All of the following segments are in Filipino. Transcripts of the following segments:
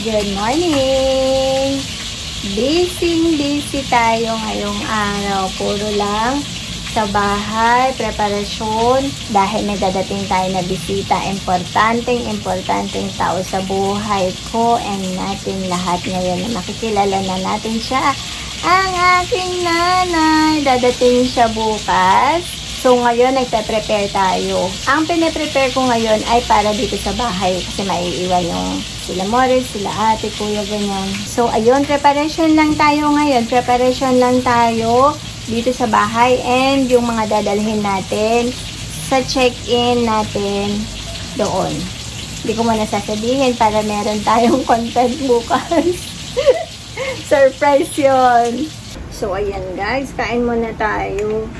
Good morning! Busy tayo ngayong araw. Puro lang sa bahay, preparasyon. Dahil may dadating tayo na bisita. Importanteng tao sa buhay ko and natin lahat ngayon na makikilala na natin siya. Ang aking nanay. Dadating siya bukas. So, ngayon, nagpe-prepare tayo. Ang pine-prepare ko ngayon ay para dito sa bahay kasi maiiwan yung sila Morris, sila ate, kuya, ganyan. So, ayun, preparation lang tayo ngayon. Preparation lang tayo dito sa bahay and yung mga dadalhin natin sa check-in natin doon. Hindi ko muna sasabihin para meron tayong content bukas. Surprise yun! So, ayan guys, kain muna tayo.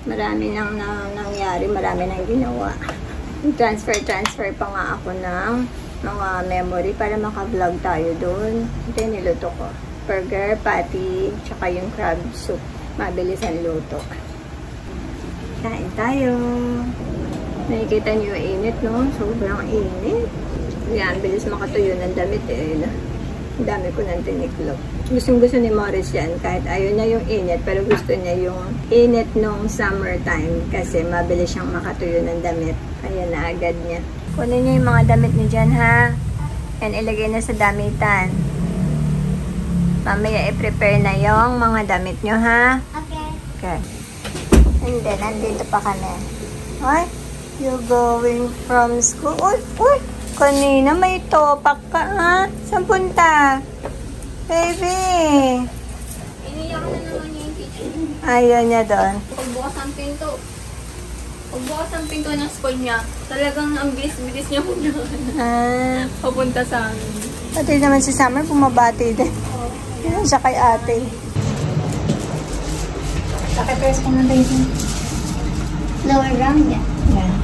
Marami nang nangyari, marami nang ginawa. Transfer pa nga ako ng mga memory para maka-vlog tayo doon. Ito yung niluto ko. Burger, patty, tsaka yung crab soup. Mabilis ang luto. Kain tayo. Nakikita niyo yung init, no? Sobrang init. Yan, bilis makatuyo ng damit eh. Ang dami ko nang tiniklop. Gusto ni Morris yan. Kahit ayaw niya yung init, pero gusto niya yung init nung summertime. Kasi mabilis siyang makatuyo ng damit. Kaya na agad niya. Kunin niyo yung mga damit niyo dyan, ha? And ilagay na sa damitan. Mamaya i-prepare na yung mga damit niyo, ha? Okay. And then, nandito pa kami. Ay, you're going from school? Uy! Kanina may topak ka, ha? Saan punta? Baby! Iniyak na naman yung teacher. Ayaw niya doon. Pagbukas ang pinto ng school niya, talagang ang bilis-bilis niya papunta sa amin. Pati naman si Summer, bumabati din. Yan siya kay ate. Naka-press ko na baby. Lower round niya. Yan.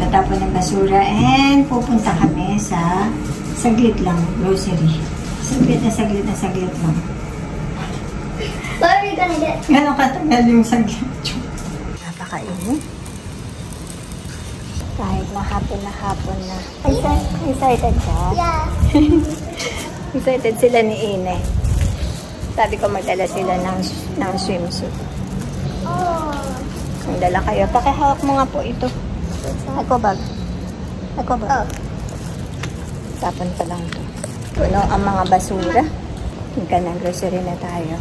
Tatapon ng basura and pupunta kami sa saglit lang, grocery. Saglit lang. What are we gonna get? Gano'ng katagal yung saglit? Napakainit. Kahit na hapon na. Excited ka? Yeah. Excited sila ni Ine. Sabi ko magdala sila ng swimsuit. Oh. Magdala kayo. Pakihawak mo nga po ito. Ako bag. Oh. Tapon pa lang ito. Puno ang mga basura. Hingga ng grocery na tayo.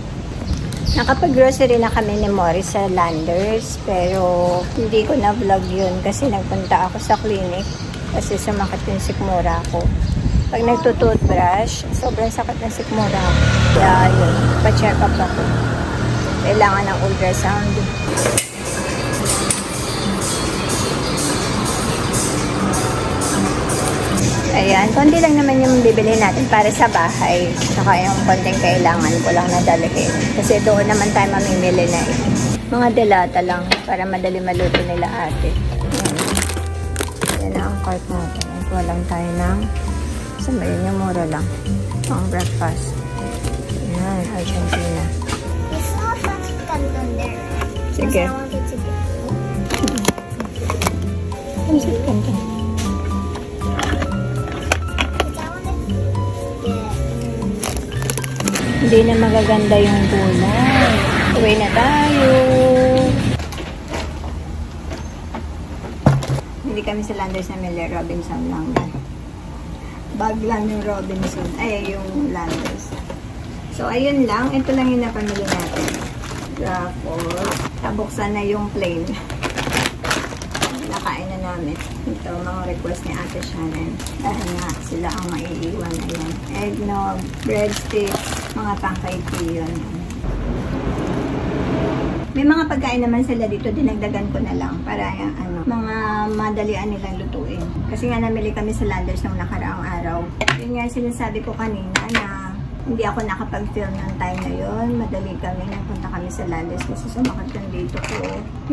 Nakapag-grocery na kami ni Morris sa Landers. Pero hindi ko na vlog yun kasi nagpunta ako sa clinic. Kasi sumakit yung sikmura ko. Pag nagtutoothbrush, sobrang sakit ng sikmura ko. Kaya yun, pa-check up ako. Kailangan ng ultrasound. Ayan, konti lang naman yung bibili natin para sa bahay. Saka yung konting kailangan ko lang nadalhin. Kasi doon naman tayo mamimili na eh. Mga delata lang para madali maluto nila ate. Ayan. Ayan na ang cart natin. Ito lang tayo ng samayin yung mura lang. Ang breakfast. Ayan, Argentina. It's not such canton there. Sige. I wanted to get Pancit canton. Hindi na magaganda yung gulay. Uwi na tayo. Hindi kami sa Landers na Miller. Robinson lang. Bag lang yung Robinson. Ay, yung Landers. So, ayun lang. Ito lang yung napamili natin. Tapos, tabuksan na yung plain. Nakain na namin. Ito, mga request ni Ate Shannon. Dahil nga, sila ang maiiwan. Ayan. Eggnog, breadsticks, mga pangkaipiyon. May mga pagkain naman sila dito, dinagdagan ko na lang para mga madalian nilang lutuin. Kasi nga namili kami sa Landers nung nakaraang araw. Yun nga sinasabi ko kanina na hindi ako nakapag-film ng time na yun. Madali kami, nagpunta kami sa Landers kasi sumakit yung dito ko.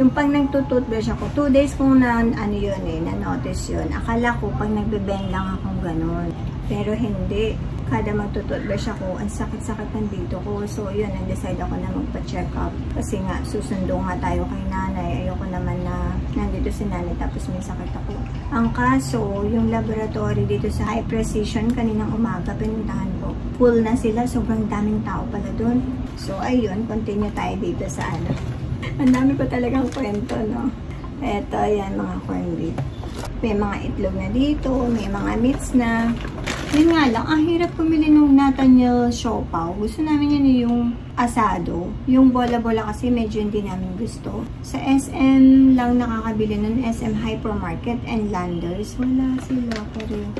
Yung pag nagtututbrush ako, 2 days kong na-notice yun. Akala ko pag nagbe-bend lang akong ganun. Pero hindi. kada magtututbrush ako, ang sakit-sakit ng dito ko. So, yun, nag-decide ako na magpa-check up. Kasi nga, susundo nga tayo kay nanay. Ayoko naman na nandito si nanay tapos may sakit ako. Ang kaso, yung laboratory dito sa High Precision, kaninang umaga, pinuntahan ko. Full na sila, sobrang daming tao pala doon. So, ayun, continue tayo dito sa ano. Ang dami ko talagang kwento, no? Eto, yan, mga corned beef. May mga itlog na dito, may mga meats na. Yun nga lang, ang hirap pumili ng Nathaniel siopaw. Gusto namin yun yung asado. Yung bola-bola kasi medyo hindi namin gusto. Sa SM lang nakakabili nun, SM Hypermarket and Landers. Wala sila pareho.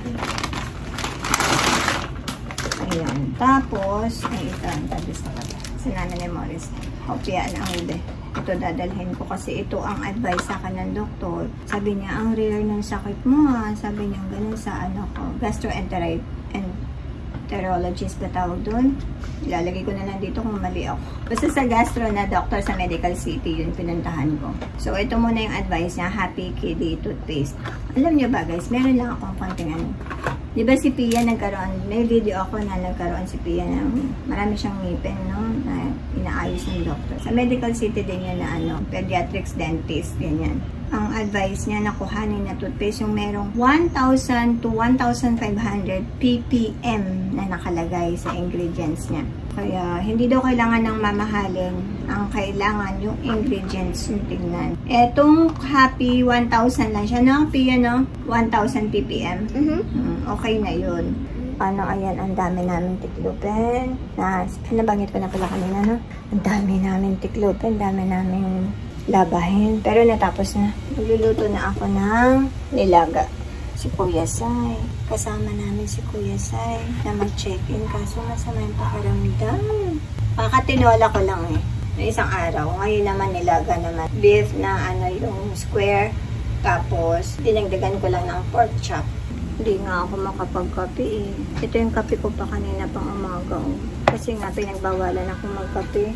Ayan. Tapos, ay ito, ang tabis na pala. Sinana ni Morris. Hopya na ang ube. Ito dadalhin ko kasi ito ang advice sa akin ng doktor. Sabi niya, ang rare ng sakit mo ha. Sabi niya, ganun sa ano ko. Gastroenterologist ba tawag doon? Ilalagay ko na lang dito kung mali ako. Basta sa gastro na doctor sa Medical City, yun pinuntahan ko. So, ito muna yung advice niya, Happy Kitty Toothpaste. Alam niyo ba guys, meron lang akong konting ano. Di ba si Pia nagkaroon, may video ako na nagkaroon si Pia ng marami siyang ngipin, no? Na inaayos ng doctor. Sa Medical City din yan na ano, pediatrics dentist, ganyan. Ang advice niya na kuhanin na toothpaste yung merong 1,000 to 1,500 ppm na nakalagay sa ingredients niya. Kaya hindi daw kailangan ng mamahalin. Ang kailangan yung ingredients yung tingnan. Etong Happy 1,000 lang siya, no? Pia, no? 1,000 ppm. Okay na yun. Ano, ayan, ang dami namin tiklopin. Nabanggit ko na pala kanina, no? Ang dami namin tiklopin, ang dami namin labahin. Pero natapos na. Magluluto na ako ng nilaga. Si Kuya Sai. Kasama namin si Kuya Sai na mag-check-in. Kaso masama yung pakiramdam. Kakatinola ko lang eh. Na isang araw. Ngayon naman nilaga naman. Beef na ano yung square. Tapos dinagdagan ko lang ng pork chop. Hindi nga ako makapagkape eh. Ito yung kape ko pa kanina pang umaga. Kasi nga pinagbawalan ako magkape.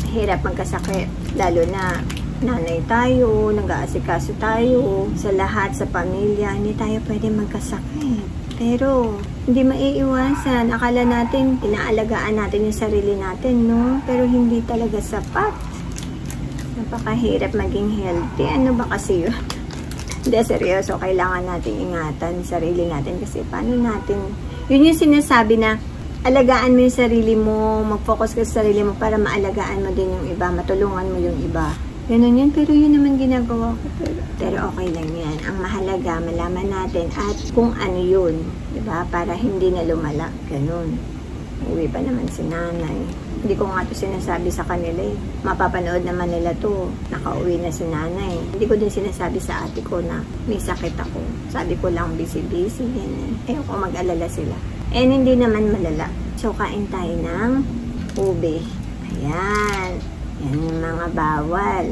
Hirap magkasakit. Lalo na nanay tayo, nag-aasikaso tayo, sa lahat, sa pamilya, hindi tayo pwede magkasakit. Pero, hindi maiiwasan. Akala natin, inaalagaan natin yung sarili natin, no? Pero hindi talaga sapat. Napakahirap maging healthy. Ano ba kasi yun? Hindi, seryoso. Kailangan natin ingatan sarili natin kasi paano natin, yun yung sinasabi na, alagaan mo yung sarili mo, mag-focus ka sa sarili mo para maalagaan mo din yung iba, matulungan mo yung iba. Ganun yun, pero yun naman ginagawa ko. Pero okay lang yan. Ang mahalaga, malaman natin at kung ano yun. Diba? Para hindi na lumala. Ganun. Uwi pa naman si nanay. Hindi ko nga ito sinasabi sa kanila eh. Mapapanood naman nila to. Nakauwi na si nanay. Hindi ko din sinasabi sa ate ko na may sakit ako. Sabi ko lang busy-busy. Ayoko mag-alala sila. And hindi naman malala. So, kain tayo ng ube. Ayan. Yan yung mga bawal.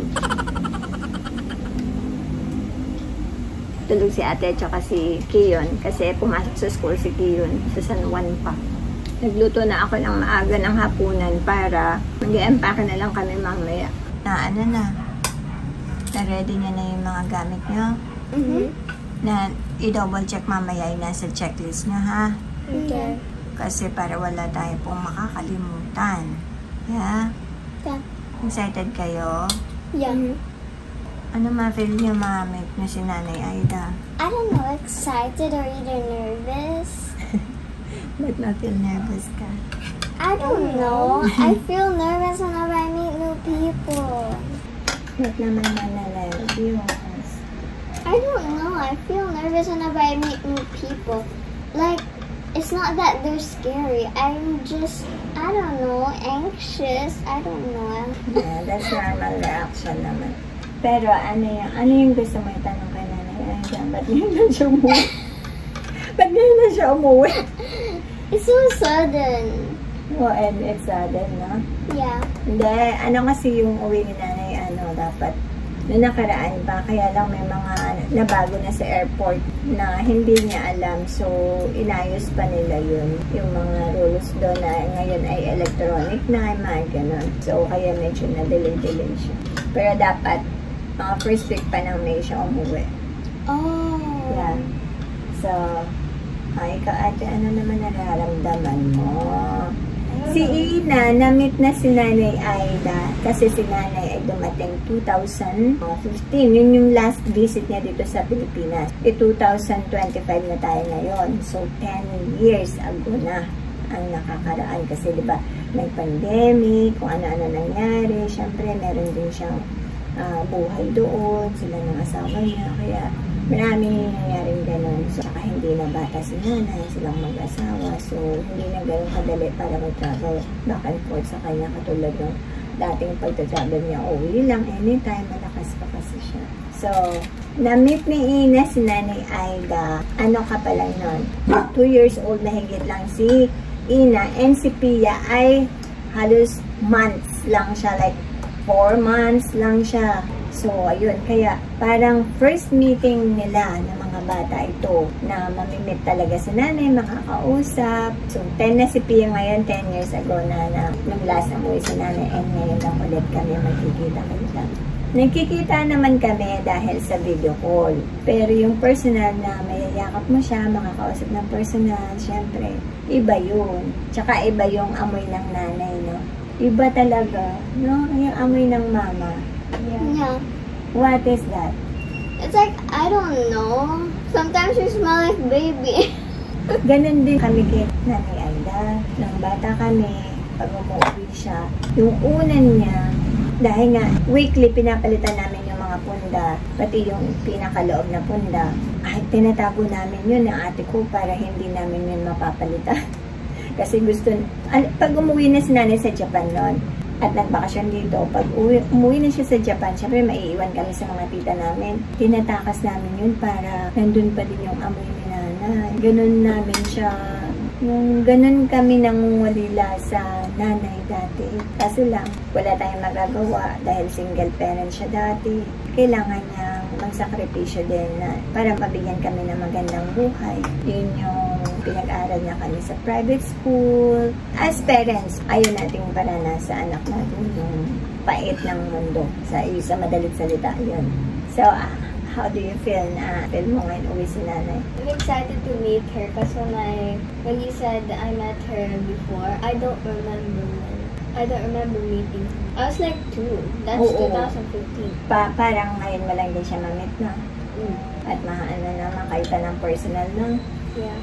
Tulog si ate at saka si Kiyon kasi pumasok sa school si Kiyon sa San Juan pa. Nagluto na ako ng maaga ng hapunan para mag-i-empake na lang kami mamaya. Na ano na? Na-ready niya na yung mga gamit niyo? Na i-double check mamaya yung nasa checklist niyo, ha? Okay. Kasi para wala tayo pong makakalimutan. Yeah? Yeah. Excited kayo? Yeah. Ano ma-feel niyo mamit niyo si Nanay Aida? I don't know, excited or either nervous. Ba't na-feel nervous ka? I don't know. I feel nervous whenever I meet new people. Ba't naman na-nervous? I don't know. I feel nervous whenever I meet new people. Like, it's not that they're scary. I'm just, I don't know, anxious. I don't know. Yeah, that's normal reaction naman. Pero ano yung gusto mo itanong kay Nanay Aida? Ba't ngayon na siya umuwi? Ba't ngayon na siya umuwi? It's so sudden. Oh, and it's sudden, no? Yeah. Hindi, ano kasi yung uwi ni Nanay, dapat na nakaraan pa, kaya lang may mga nabago na sa airport na hindi niya alam. So, inayos pa nila yun. Yung mga rules doon na ngayon ay electronic na, mga ganun. So, kaya medyo na-delay siya. Pero dapat, mga first week pa ng May siya umuwi. Oh. Yeah. So, Ay, ikaw ate, ano naman nararamdaman mo? Si Ina, na-meet na si Nanay Aida kasi si Nanay ay dumating 2015. Yun yung last visit niya dito sa Pilipinas. 2025 na tayo ngayon. So, 10 years ago na ang nakakaraan kasi diba may pandemic, kung ano-ano nangyari. Siyempre, meron din siyang buhay doon, sila ng asawa niya. Kaya, maraming nangyaring ganun. So, saka hindi na bata si Nanay, silang mag-asawa. So, hindi na ganun kadali para mag-travel back and forth sa kanya katulad ng dating pagta-travel niya. Uwi lang anytime, malakas pa kasi siya. So, na-meet ni Ina si Nanay Aida. Ano ka pa lang nun? 2 years old na higit lang si Ina. And si Pia ay halos months lang siya. Like, 4 months lang siya. So, ayun. Kaya, parang first meeting nila ng mga bata ito na mamimit talaga si Nanay, makakausap. So, 10 na si Pia ngayon, 10 years ago na nung last na umuwi si Nanay, and ngayon lang ulit kami magkikita-kita. Nagkikita naman kami dahil sa video call. Pero yung personal na mayayakap mo siya, makakausap ng personal, syempre, iba yun. Tsaka iba yung amoy ng nanay, no? Iba talaga, no? Yung amoy ng mama. Yeah. What is that? It's like, I don't know. Sometimes you smell like baby. Ganon din kami kay Nanay Aida. Nang bata kami, pag umuwi siya, yung unan niya, dahil nga, weekly pinapalitan namin yung mga punda, pati yung pinakaloob na punda. Ay, tinatago namin yun ng ate ko para hindi namin yun mapapalitan. Kasi gusto, pag umuwi na si Nanay sa Japan noon, at nagbakasyon dito, pag umuwi na siya sa Japan, syempre maiiwan kami sa mga tita namin. Tinatakas namin yun para nandun pa din yung amoy ni Nanay. Ganun namin siya. Yung ganun kami nangungulila sa Nanay dati. Kaso lang, wala tayong magagawa dahil single parent siya dati. Kailangan niyang magsakripisyo din na para mabigyan kami ng magandang buhay. Yun yung pinag-aral niya kami sa private school. As parents, ayaw nating paranas sa anak natin yung pait ng mundo. Sa madalit salita, yun. So, how do you feel na feel mo ngayon uwi si Nanay? I'm excited to meet her because when you said I met her before, I don't remember meeting her. I was like 2. That's 2015. Parang ngayon mo lang din siya ma-meet na. At maano na makaita ng personal na. Yeah.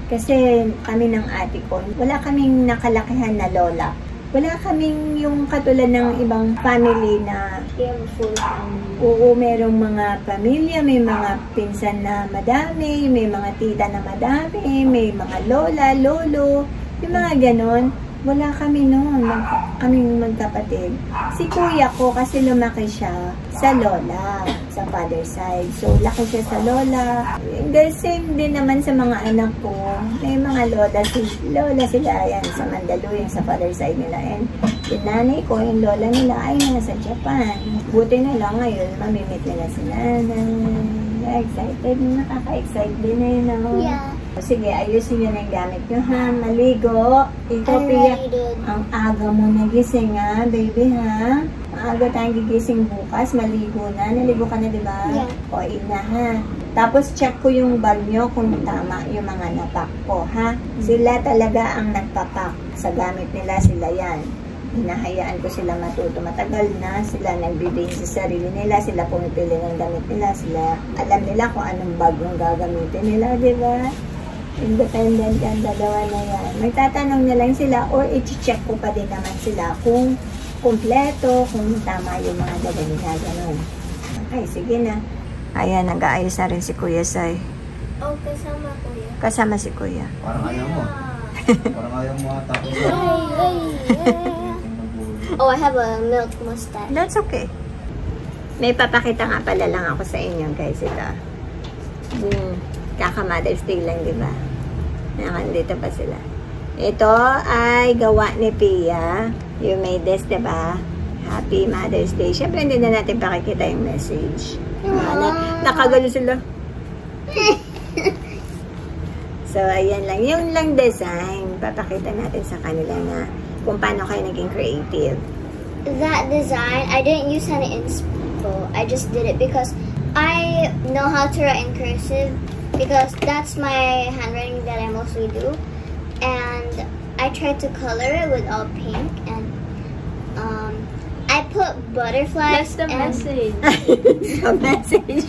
Kasi kami ng ate ko, wala kaming nakalakihan na lola. Wala kaming yung katulad ng ibang family na We have a full family. oo, merong mga pamilya, may mga pinsan na madami, may mga tita na madami, may mga lola, lolo, yung mga ganon. Wala kami noon, kaming magkapatid. Si kuya ko kasi lumaki siya sa lola, sa father side. So, laki siya sa lola. Same din naman sa mga anak ko. May mga lola sila yan sa Mandaluyong, sa father side nila. And yung nanay ko, yung lola nila ay nasa Japan. Buti na lang ngayon, mamimit nila si Nanay. Excited, nakaka-excite din na yun ako. Yeah. Sige, ayusin nyo na yung gamit nyo, ha? Maligo. Ikaw, Pia, ang aga mo nagising, ha? Baby, ha? Ang aga tayong gigising bukas. Maligo na. Naligo ka na, diba? Yeah. O, ina, ha? Tapos, check ko yung bag nyo kung tama yung mga napak ko, ha? Sila talaga ang nagpapak. Sa gamit nila, sila yan. Hinahayaan ko sila matuto. Matagal na sila nagbibigay sa sarili nila. Sila pumipili ng gamit nila. Sila, alam nila kung anong bag yung gagamitin nila, diba? Independent yan, dalawa na yan. May tatanong na lang sila or i-check ko pa din naman sila kung kumpleto, kung tama yung mga dala nila, ganun. Ay, sige na. Ayan, nag-aayos na rin si Kuya Sai. Oh, kasama kuya. Kasama si Kuya. Parang ayaw mo. Parang ayaw mo ata ko. Oh, I have a milk mustache. That's okay. May papakita nga pala lang ako sa inyo, guys. Ito. Kaka-Mother's Day lang, di ba? Nakandito pa sila. Ito ay gawa ni Pia. You made this, di ba? Happy Mother's Day. Siyempre, hindi na natin pakikita yung message. Nakagalo sila. So, ayan lang. Yung lang design, papakita natin sa kanila na kung paano kayo naging creative. That design, I didn't use any inspo. I just did it because I know how to write in cursive. because that's my handwriting that I mostly do. And I tried to color it with all pink, and I put butterflies. That's the message. The message.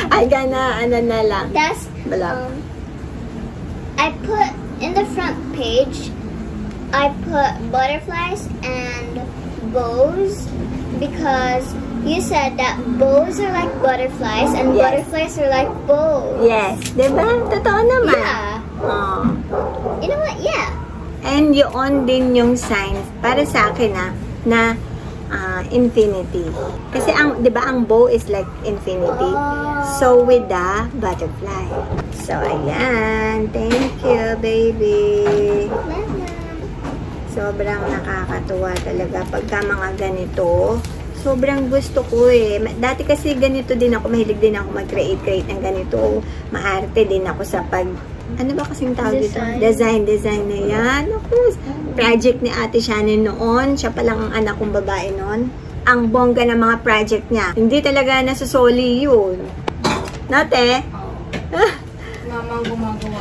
Ay, gana, ano na lang. That's I put in the front page. I put butterflies and bows because you said that bows are like butterflies and Yes. butterflies are like bows. Yes, diba? Totoo naman. Yeah. Oh. You know what? Yeah. And yun din yung sign para sa akin na infinity. Kasi ang, 'di ba, ang bow is like infinity. So with the butterfly. So ayan, thank you, baby. Sobrang nakakatuwa talaga pagka mga ganito. Sobrang gusto ko eh. Dati kasi ganito din ako, mahilig din ako mag-create ng ganito. Maarte din ako sa ano ba kasing tawag dito? Design na yan. Ako, project ni Ate Shannon noon. Siya palang ang anak kong babae noon. Ang bongga ng mga project niya. Hindi talaga nasusoli yun. Nate? Mamang gumagawa.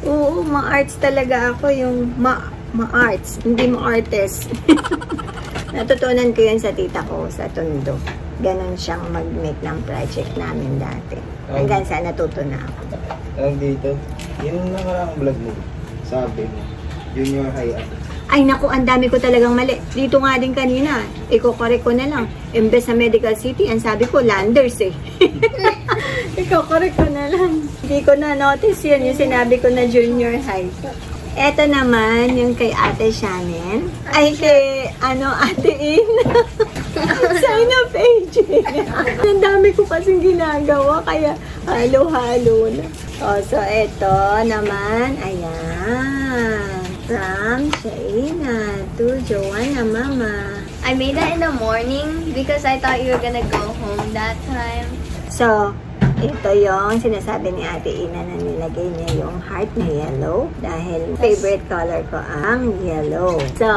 Oo, ma-arts talaga ako. Yung ma-arts. Hindi ma-artist. Natutunan ko yun sa tita ko sa Tondo. Ganon siyang mag-make ng project namin dati. Hanggang sa natuto na ako. Tawag dito, yung nakaraang vlog mo, sabi mo, junior high up. Ay naku, ang dami ko talagang mali. Dito nga din kanina, iko-correct ko na lang. Imbes sa Medical City, ang sabi ko, Landers eh. Iko-correct ko na lang. Hindi ko na notice yun, yung sinabi ko na junior high. Eto naman, yung kay Ate Shannon. Ay, kay, Ate In. Sign of aging. Ang dami ko kasing ginagawa, kaya halo-halo na. Oh, so eto naman, ayan. From Shaina to Joanna Mama. I made that in the morning because I thought you were gonna go home that time. So, ito yung sinasabi ni Ate Ina na nilagay niya yung heart na yellow dahil favorite color ko ang yellow. So,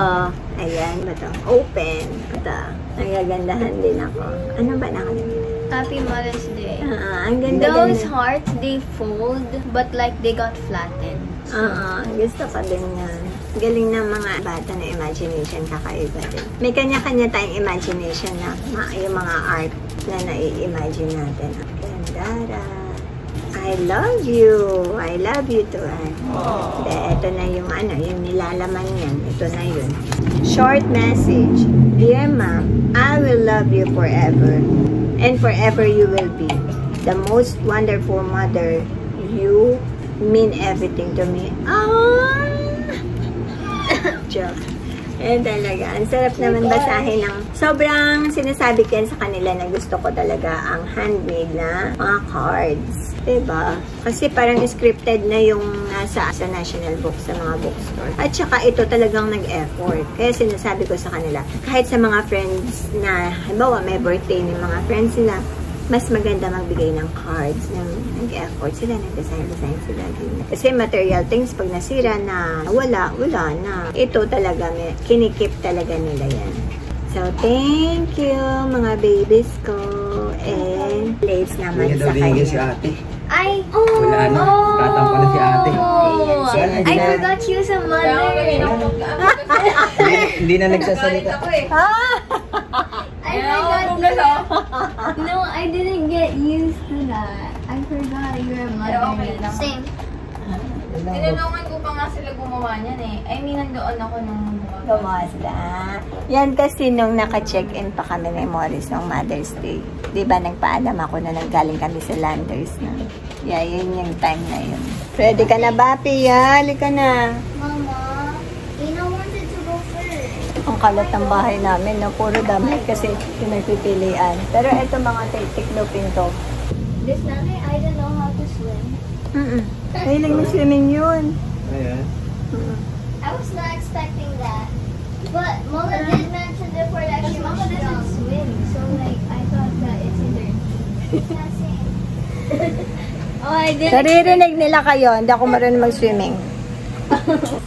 ayan ba ito? Open. Ito. Nagagandahan din ako. Ano ba nakalagay? Happy Mother's Day. Ang ganda Those din. hearts, they fold, but like they got flattened. Gusto ko din yan. Galing ng mga bata na imagination, kakaiba din. May kanya-kanya tayong imagination na yung mga art na nai-imagine natin. Gandara. I love you. I love you too. Ito na yung yung nilalaman yan. Ito na yun. Short message. Dear Mom, I will love you forever. And forever you will be the most wonderful mother. You mean everything to me. Joke. Ayan talaga. Ang sarap naman basahin ng sobrang sinasabi ko sa kanila na gusto ko talaga ang handmade na mga cards. Diba? Kasi parang scripted na yung nasa sa National Book, sa mga bookstore. At saka ito talagang nag-effort. Kaya sinasabi ko sa kanila, kahit sa mga friends na, halimbawa may birthday ng mga friends nila, mas maganda magbigay ng cards na nag-effort sila, nag-design sila. Kasi material things, pag nasira na, wala na. Ito talaga, kinikip talaga nila yan. So, thank you, mga babies ko. And, plates naman sa kanya. Si ate. Wala na. Tatampo na si ate. I forgot you sa mother. Hindi na nagsasalita. I forgot. No, I didn't get used to that. I forgot you're a mother. Same. Tinulungan ko pa nga sila gumawa niyan eh. I mean, nandoon ako nung Gumawa sila. Yan kasi nung naka-check-in pa kami ni Morris ng Mother's Day. Diba nagpaalam ako na nanggaling kami sa Landers na. Yeah, yun yung time na yun. Ready ka na ba, Pia? Halika na. Mama, Ina wanted to go first. Ang kalat ng bahay namin na puro damit kasi pinagpipilian. Pero eto mga tiklopin to. This nanay, I don't know how to swim. Ay, nag-swimming yun. Ayan. I was not expecting that. But Mama did mention before that she was strong. swim, so like I thought that it's either. Yeah, same. Oh, I didn't. Naririnig nila kayo, hindi ako marunong mag-swimming.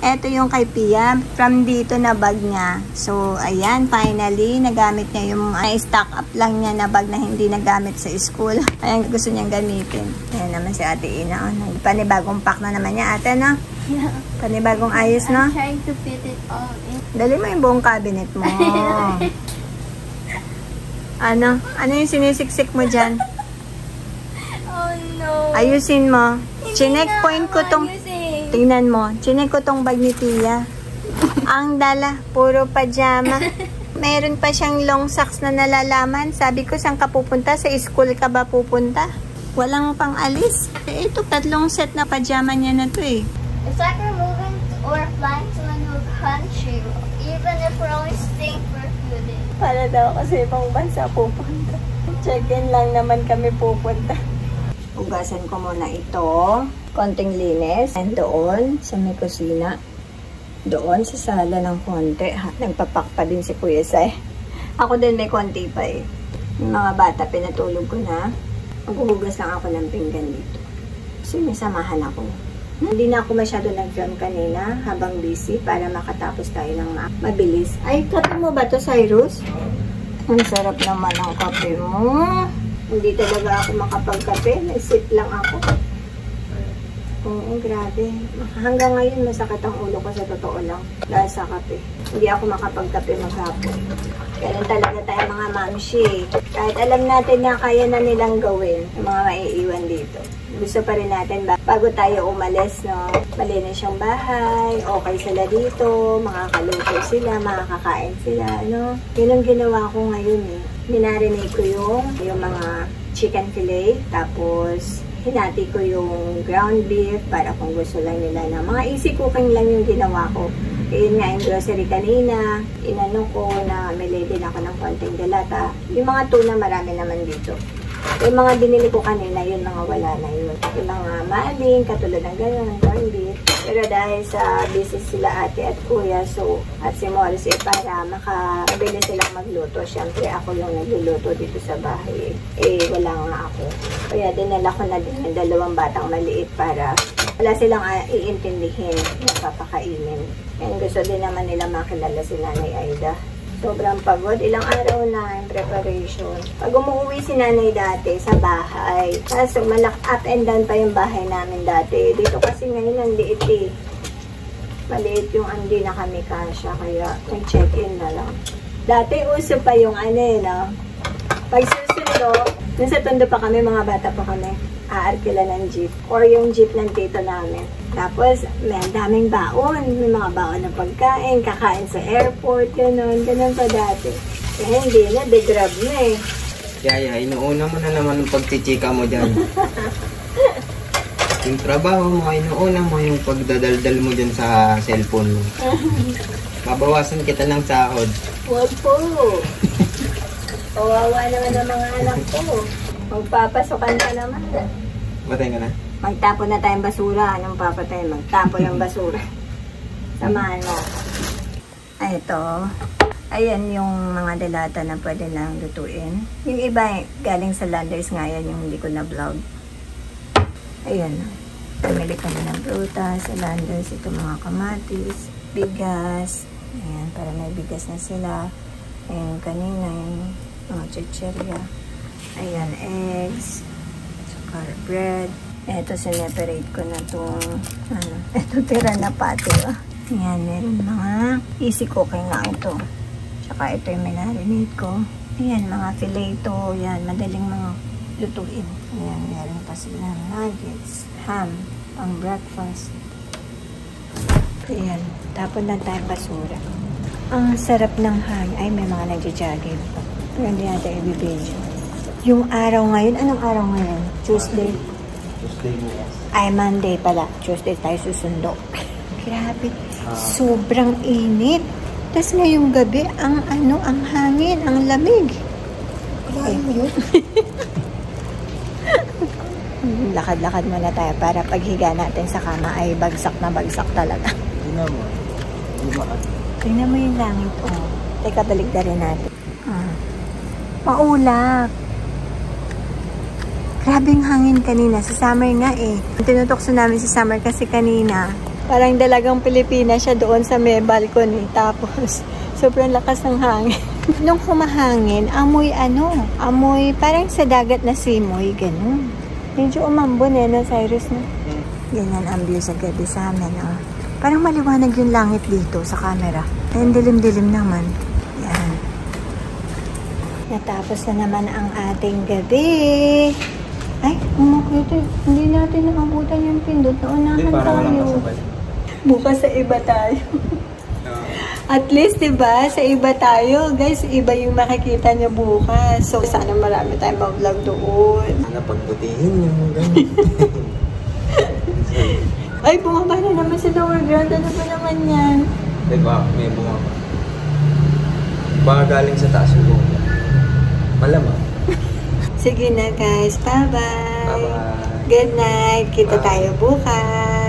Ito yung kay Pia. From dito na bag niya. So, ayan. Finally, nagamit niya yung stock up lang niya na bag na hindi nagamit sa school. Ayan, gusto niyang gamitin. Ayan naman si Ate Ina. Panibagong pack na naman niya, ate, no? Yeah. Panibagong ayos, no? I'm trying to fit it all in. Dali mo yung buong cabinet mo. Ano? Ano yung sinisiksik mo dyan? Oh no. Ayusin mo. Chinek point ko tong... Tingnan mo. Chinek ko tong bag ni Tia. Ang dala. Puro pajama. Meron pa siyang long socks na nalalaman. Sabi ko, saan ka pupunta? Sa school ka ba pupunta? Walang pang alis. Eh, ito, 3 set na pajama niya na to eh. It's like we're moving or flying to a new country, even if we're only staying for a few days. Para daw kasi ibang bansa pupunta. Check-in lang naman kami pupunta. Ugasan ko muna ito. Konting linis. And doon sa may kusina. Doon sa sala ng konti. Nagpapak pa din si Kuya Sai. Ako din may konti pa eh. Yung mga bata pinatulog ko na. Maghuhugas lang ako ng pinggan dito. Kasi may samahan ako. Hindi na ako masyado nag-film kanina habang busy para makatapos tayo ng mabilis. Ay, kape mo ba to, Cyrus? Ang sarap naman ang kape mo. Hindi talaga ako makapagkape. Naisip lang ako. Oo, grabe. Hanggang ngayon, masakit ang ulo ko sa totoo lang. Dahil sa kape. Hindi ako makapagkape maghapon. Ganun talaga tayo mga mamshi. Kahit alam natin na kaya na nilang gawin, yung mga maiiwan dito. Gusto pa rin natin bago tayo umalis, no? Malinis yung bahay, okay sila dito, makakaluto sila, makakakain sila, no? Yun ang ginawa ko ngayon eh. Minarinate ko yung mga chicken fillet, tapos hinati ko yung ground beef para kung gusto lang nila na mga easy cooking lang yung ginawa ko. Yun nga, yung grocery kanina, inano ko na may din ako ng konting delata. Yung mga tuna, marami naman dito. Yung mga binili ko kanina, yun mga wala na yun. Yung mga maling, katulad ng gano'n, ng corned beef. Pero dahil sa busy sila ate at kuya, so, at si Morris, para makabili silang magluto. Siyempre, ako yung nagluluto dito sa bahay. Wala nga ako. Kaya dinala ko na din yung 2 batang maliit para wala silang iintindihin na papakainin. And gusto din naman nila makilala si Nanay Aida. Sobrang pagod. Ilang araw na yung preparation. Pag umuwi si Nanay dati sa bahay, kaso up and down pa yung bahay namin dati. Dito kasi ngayon ang liit eh. Maliit yung hindi na kami kasya, kaya nag-check-in na lang. Dati uso pa yung no? Pag susundo, dun sa Tondo pa kami, mga bata pa kami, aarkila ng jeep. Or yung jeep ng tito namin. Tapos, may daming baon. May mga baon ng pagkain, kakain sa airport, gano'n. Gano'n pa dati. Kaya hindi na, de-grab na eh. Yaya, inuuna mo na naman ang pagtichika mo dyan. Yung trabaho mo, inuuna mo yung pagdadaldal mo dyan sa cellphone mo. Mabawasan kita ng sahod. Wag po. Kawawa naman ang mga anak ko. Magpapasokan ka naman. Batay ka na? Magtapo na tayong basura. Anong papatay? Magtapo yung basura. Samahan mo. Ay, ito. Ayan yung mga delata na pwede lang lutuin. Yung iba, galing sa Landers nga yan, yung hindi ko na-vlog. Ayan. Pamili kami ng prutas sa Landers. Ito mga kamatis, bigas. Ayan, para may bigas na sila. Ayan, kanina yung mga chicherya. Ayan, eggs. Sukar bread. Ito, sineperate ko na itong, ito tira na pati, Ayan, meron mga easy cooking lang ito. Tsaka ito yung minarinate ko. Ayan, mga fileto. Ayan, madaling mga lutuin. Ayan, meron pa sila nuggets, ham, pang breakfast. Ayan, tapon lang tayong basura. Ang sarap ng ham. Ay, may mga nagja-jogging. Pero hindi natin i-video. Yung araw ngayon, anong araw ngayon? Tuesday? Tuesday mo yan. Ay, Monday pala. Tuesday tayo susundo. Grabe. Sobrang init. Tapos ngayong gabi, ang hangin, ang lamig. Grabe mo yun. Lakad-lakad muna tayo para paghiga natin sa kama ay bagsak na bagsak talaga. Tingnan mo. Tingnan mo yung langit. Oh. Teka, balikdarin natin. Maulap. Grabing hangin kanina. Sa summer nga eh. Tinutokso namin si Summer kasi kanina Parang dalagang Pilipina siya doon sa may balcony. Tapos, sobrang lakas ng hangin. Nung humahangin, amoy amoy parang sa dagat na simoy, ganun. Medyo umambon no, Cyrus, no? Ganyan ang view sa gabi sa amin, oh. Parang maliwanag yung langit dito sa camera. Ayun, dilim-dilim naman. Yan. Natapos na naman ang ating gabi. Ay, umakit eh. Hindi natin nakabutan yung pindot. Naunahan tayo. Bukas sa iba tayo. At least, diba, sa iba tayo. Guys, iba yung makikita nyo bukas. So, sana marami tayong mag-vlog doon. Sana pagbutihin yung gano'n. Ay, bumaba na naman sa lower ground. Ano ba naman yan? Diba, may bumaba. Baka galing sa taas yung bumaba. Malamang. Sige na, guys. Bye-bye. Bye-bye. Good night. Kita Bye. tayo bukas.